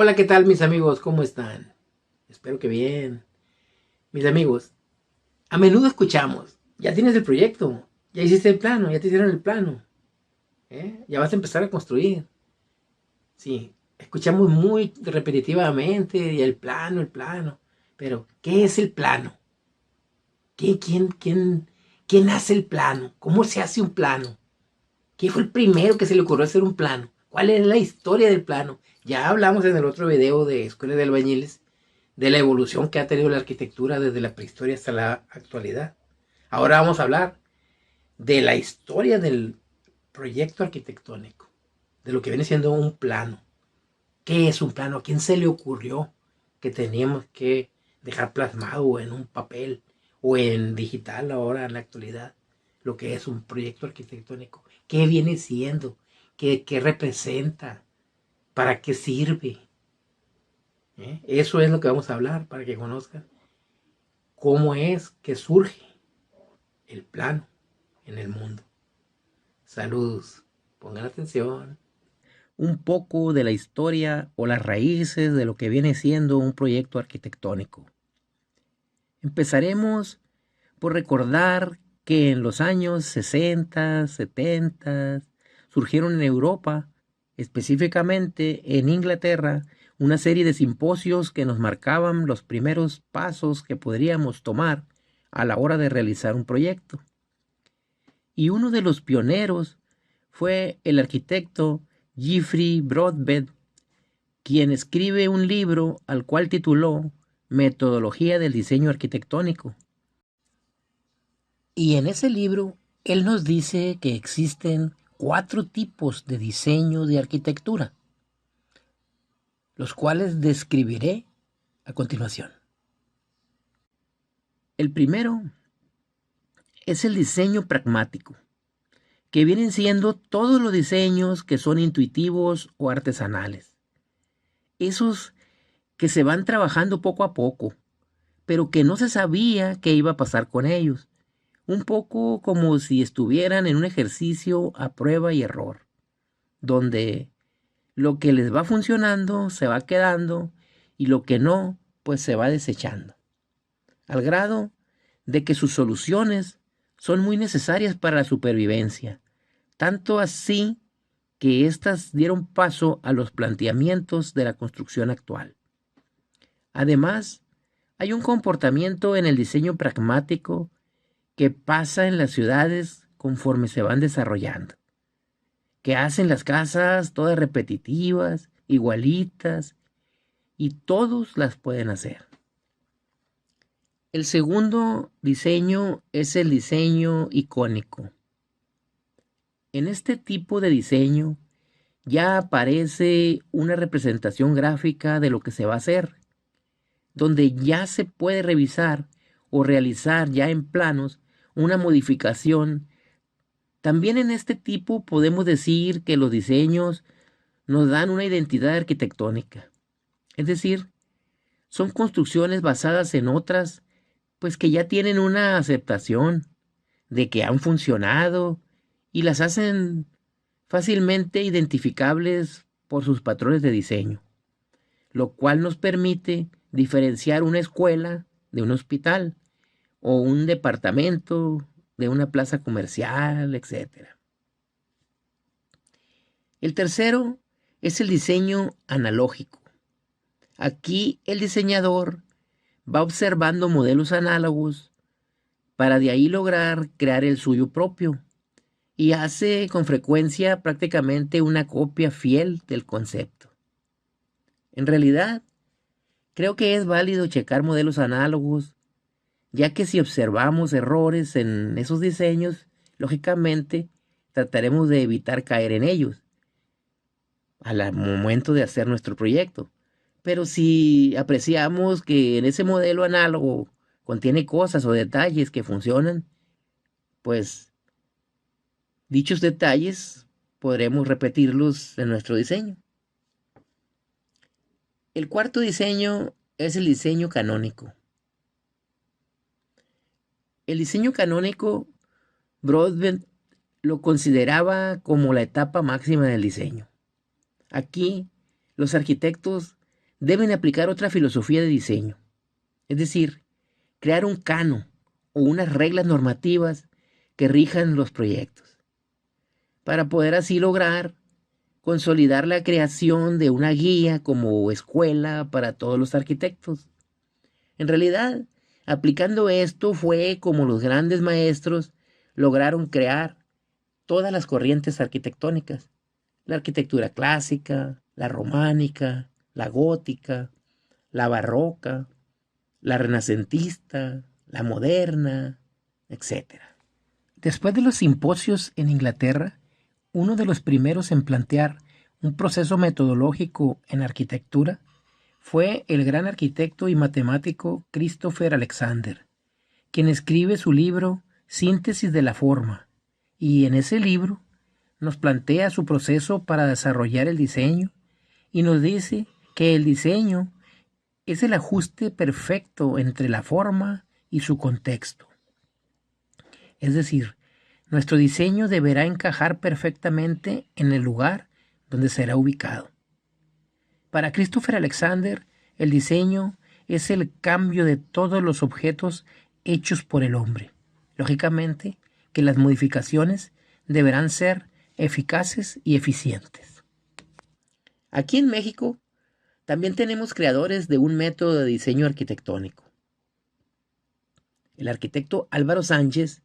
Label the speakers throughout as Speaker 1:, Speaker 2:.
Speaker 1: Hola, ¿qué tal mis amigos? ¿Cómo están? Espero que bien. Mis amigos, a menudo escuchamos, ya tienes el proyecto, ya hiciste el plano, ya te hicieron el plano, ya vas a empezar a construir. Sí, escuchamos muy repetitivamente, y el plano, pero ¿qué es el plano? ¿Quién hace el plano? ¿Cómo se hace un plano? ¿Quién fue el primero que se le ocurrió hacer un plano? ¿Cuál es la historia del plano? Ya hablamos en el otro video de Escuela de Albañiles de la evolución que ha tenido la arquitectura desde la prehistoria hasta la actualidad. Ahora vamos a hablar de la historia del proyecto arquitectónico, de lo que viene siendo un plano. ¿Qué es un plano? ¿A quién se le ocurrió que teníamos que dejar plasmado en un papel o en digital ahora en la actualidad lo que es un proyecto arquitectónico? ¿Qué viene siendo? ¿Qué representa? ¿Para qué sirve? Eso es lo que vamos a hablar para que conozcan cómo es que surge el plano en el mundo. Saludos, pongan atención. Un poco de la historia o las raíces de lo que viene siendo un proyecto arquitectónico. Empezaremos por recordar que en los años 60, 70 surgieron en Europa, específicamente en Inglaterra, una serie de simposios que nos marcaban los primeros pasos que podríamos tomar a la hora de realizar un proyecto. Y uno de los pioneros fue el arquitecto Geoffrey Broadbent, quien escribe un libro al cual tituló Metodología del Diseño Arquitectónico. Y en ese libro, él nos dice que existen 4 tipos de diseño de arquitectura, los cuales describiré a continuación. El primero es el diseño pragmático, que vienen siendo todos los diseños que son intuitivos o artesanales. Esos que se van trabajando poco a poco, pero que no se sabía qué iba a pasar con ellos. Un poco como si estuvieran en un ejercicio a prueba y error, donde lo que les va funcionando se va quedando y lo que no, pues se va desechando, al grado de que sus soluciones son muy necesarias para la supervivencia, tanto así que éstas dieron paso a los planteamientos de la construcción actual. Además, hay un comportamiento en el diseño pragmático que pasa en las ciudades conforme se van desarrollando, que hacen las casas todas repetitivas, igualitas, y todos las pueden hacer. El segundo diseño es el diseño icónico. En este tipo de diseño ya aparece una representación gráfica de lo que se va a hacer, donde ya se puede revisar o realizar ya en planos una modificación. También en este tipo podemos decir que los diseños nos dan una identidad arquitectónica, es decir, son construcciones basadas en otras, pues que ya tienen una aceptación de que han funcionado y las hacen fácilmente identificables por sus patrones de diseño, lo cual nos permite diferenciar una escuela de un hospital o un departamento de una plaza comercial, etc. El tercero es el diseño analógico. Aquí el diseñador va observando modelos análogos para de ahí lograr crear el suyo propio y hace con frecuencia prácticamente una copia fiel del concepto. En realidad, creo que es válido checar modelos análogos, ya que si observamos errores en esos diseños, lógicamente trataremos de evitar caer en ellos al momento de hacer nuestro proyecto. Pero si apreciamos que en ese modelo análogo contiene cosas o detalles que funcionan, pues dichos detalles podremos repetirlos en nuestro diseño. El cuarto diseño es el diseño canónico. El diseño canónico, Broadbent lo consideraba como la etapa máxima del diseño. Aquí, los arquitectos deben aplicar otra filosofía de diseño, es decir, crear un canon o unas reglas normativas que rijan los proyectos, para poder así lograr consolidar la creación de una guía como escuela para todos los arquitectos. En realidad, aplicando esto fue como los grandes maestros lograron crear todas las corrientes arquitectónicas: la arquitectura clásica, la románica, la gótica, la barroca, la renacentista, la moderna, etc. Después de los simposios en Inglaterra, uno de los primeros en plantear un proceso metodológico en arquitectura fue el gran arquitecto y matemático Christopher Alexander, quien escribe su libro Síntesis de la Forma, y en ese libro nos plantea su proceso para desarrollar el diseño y nos dice que el diseño es el ajuste perfecto entre la forma y su contexto. Es decir, nuestro diseño deberá encajar perfectamente en el lugar donde será ubicado. Para Christopher Alexander, el diseño es el cambio de todos los objetos hechos por el hombre. Lógicamente, que las modificaciones deberán ser eficaces y eficientes. Aquí en México también tenemos creadores de un método de diseño arquitectónico. El arquitecto Álvaro Sánchez,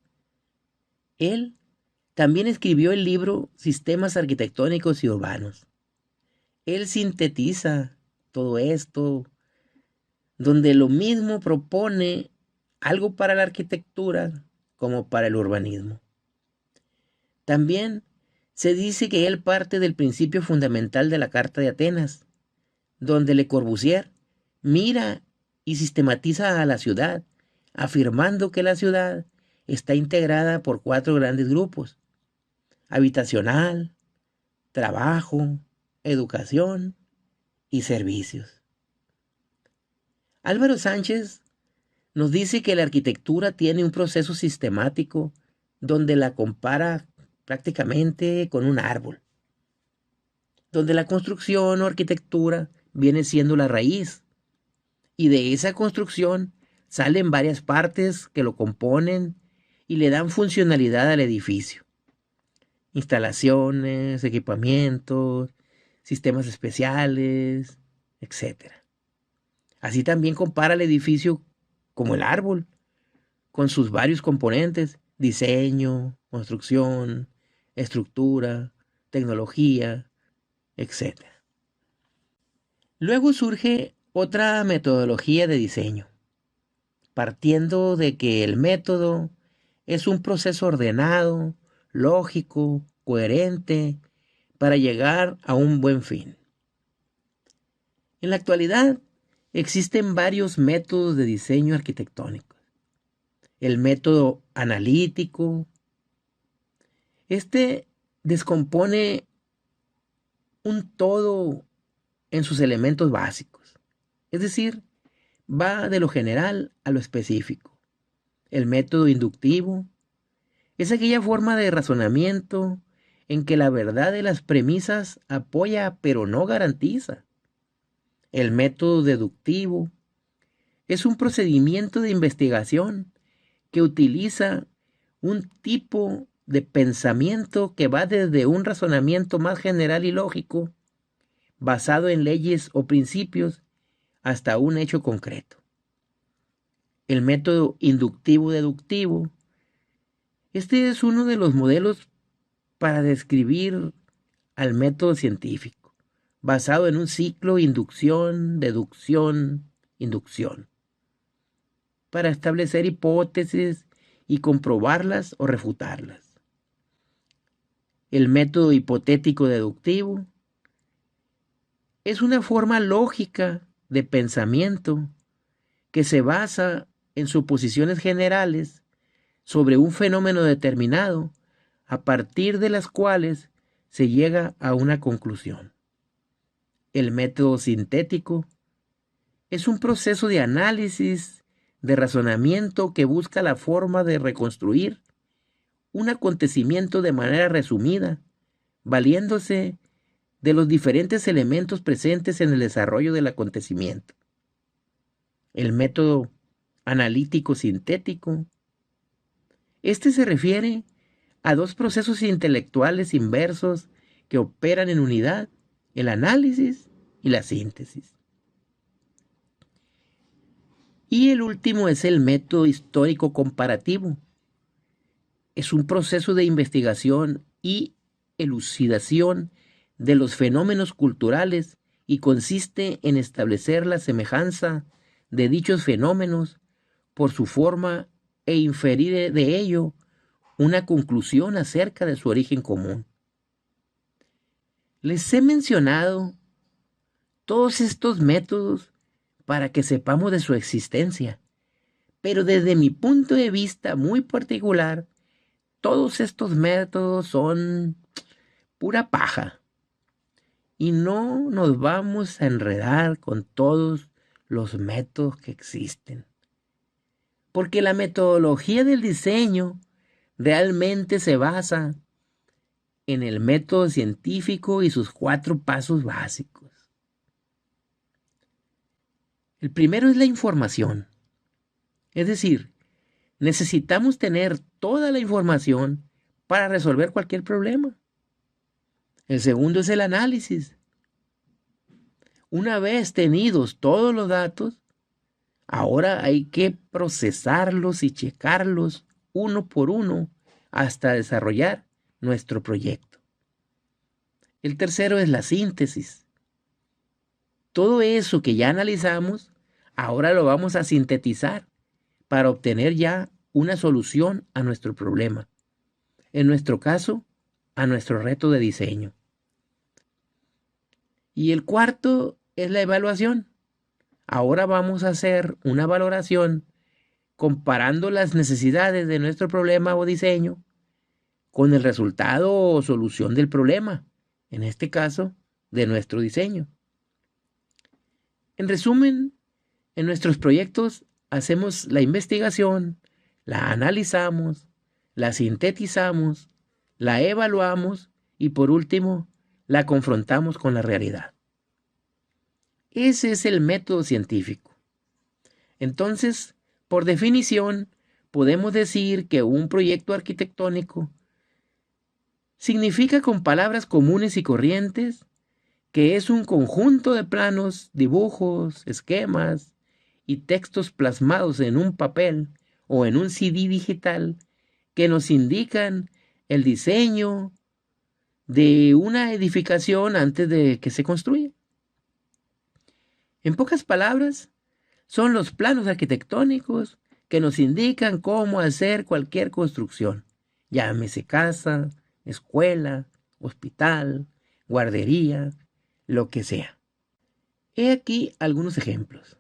Speaker 1: él también escribió el libro Sistemas Arquitectónicos y Urbanos. Él sintetiza todo esto, donde lo mismo propone algo para la arquitectura como para el urbanismo. También se dice que él parte del principio fundamental de la Carta de Atenas, donde Le Corbusier mira y sistematiza a la ciudad, afirmando que la ciudad está integrada por 4 grandes grupos: habitacional, trabajo, educación y servicios. Álvaro Sánchez nos dice que la arquitectura tiene un proceso sistemático donde la compara prácticamente con un árbol, donde la construcción o arquitectura viene siendo la raíz, y de esa construcción salen varias partes que lo componen y le dan funcionalidad al edificio: instalaciones, equipamientos, sistemas especiales, etc. Así también compara el edificio como el árbol, con sus varios componentes: diseño, construcción, estructura, tecnología, etc. Luego surge otra metodología de diseño, partiendo de que el método es un proceso ordenado, lógico, coherente, para llegar a un buen fin. En la actualidad existen varios métodos de diseño arquitectónico. El método analítico, este descompone un todo en sus elementos básicos, es decir, va de lo general a lo específico. El método inductivo es aquella forma de razonamiento en que la verdad de las premisas apoya pero no garantiza. El método deductivo es un procedimiento de investigación que utiliza un tipo de pensamiento que va desde un razonamiento más general y lógico, basado en leyes o principios, hasta un hecho concreto. El método inductivo-deductivo, este es uno de los modelos para describir al método científico, basado en un ciclo inducción, deducción, inducción, para establecer hipótesis y comprobarlas o refutarlas. El método hipotético deductivo es una forma lógica de pensamiento que se basa en suposiciones generales sobre un fenómeno determinado, a partir de las cuales se llega a una conclusión. El método sintético es un proceso de análisis, de razonamiento que busca la forma de reconstruir un acontecimiento de manera resumida, valiéndose de los diferentes elementos presentes en el desarrollo del acontecimiento. El método analítico sintético. Este se refiere a dos procesos intelectuales inversos que operan en unidad, el análisis y la síntesis. Y el último es el método histórico comparativo. Es un proceso de investigación y elucidación de los fenómenos culturales y consiste en establecer la semejanza de dichos fenómenos por su forma e inferir de ello una conclusión acerca de su origen común. Les he mencionado todos estos métodos para que sepamos de su existencia, pero desde mi punto de vista muy particular, todos estos métodos son pura paja y no nos vamos a enredar con todos los métodos que existen, porque la metodología del diseño realmente se basa en el método científico y sus 4 pasos básicos. El primero es la información. Es decir, necesitamos tener toda la información para resolver cualquier problema. El segundo es el análisis. Una vez tenidos todos los datos, ahora hay que procesarlos y checarlos uno por uno hasta desarrollar nuestro proyecto. El tercero es la síntesis. Todo eso que ya analizamos, ahora lo vamos a sintetizar para obtener ya una solución a nuestro problema. En nuestro caso, a nuestro reto de diseño. Y el cuarto es la evaluación. Ahora vamos a hacer una valoración comparando las necesidades de nuestro problema o diseño con el resultado o solución del problema, en este caso, de nuestro diseño. En resumen, en nuestros proyectos hacemos la investigación, la analizamos, la sintetizamos, la evaluamos y por último, la confrontamos con la realidad. Ese es el método científico. Entonces, por definición, podemos decir que un proyecto arquitectónico significa con palabras comunes y corrientes que es un conjunto de planos, dibujos, esquemas y textos plasmados en un papel o en un CD digital que nos indican el diseño de una edificación antes de que se construya. En pocas palabras, son los planos arquitectónicos que nos indican cómo hacer cualquier construcción, llámese casa, escuela, hospital, guardería, lo que sea. He aquí algunos ejemplos.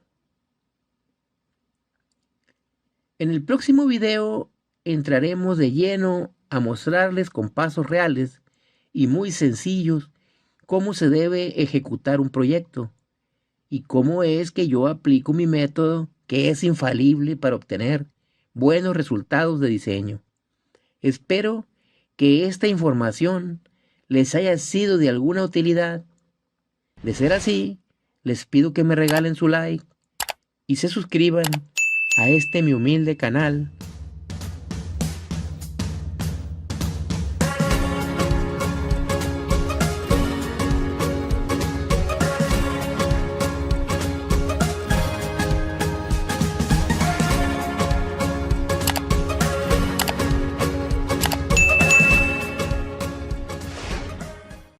Speaker 1: En el próximo video entraremos de lleno a mostrarles con pasos reales y muy sencillos cómo se debe ejecutar un proyecto y cómo es que yo aplico mi método que es infalible para obtener buenos resultados de diseño. Espero que esta información les haya sido de alguna utilidad. De ser así, les pido que me regalen su like y se suscriban a este mi humilde canal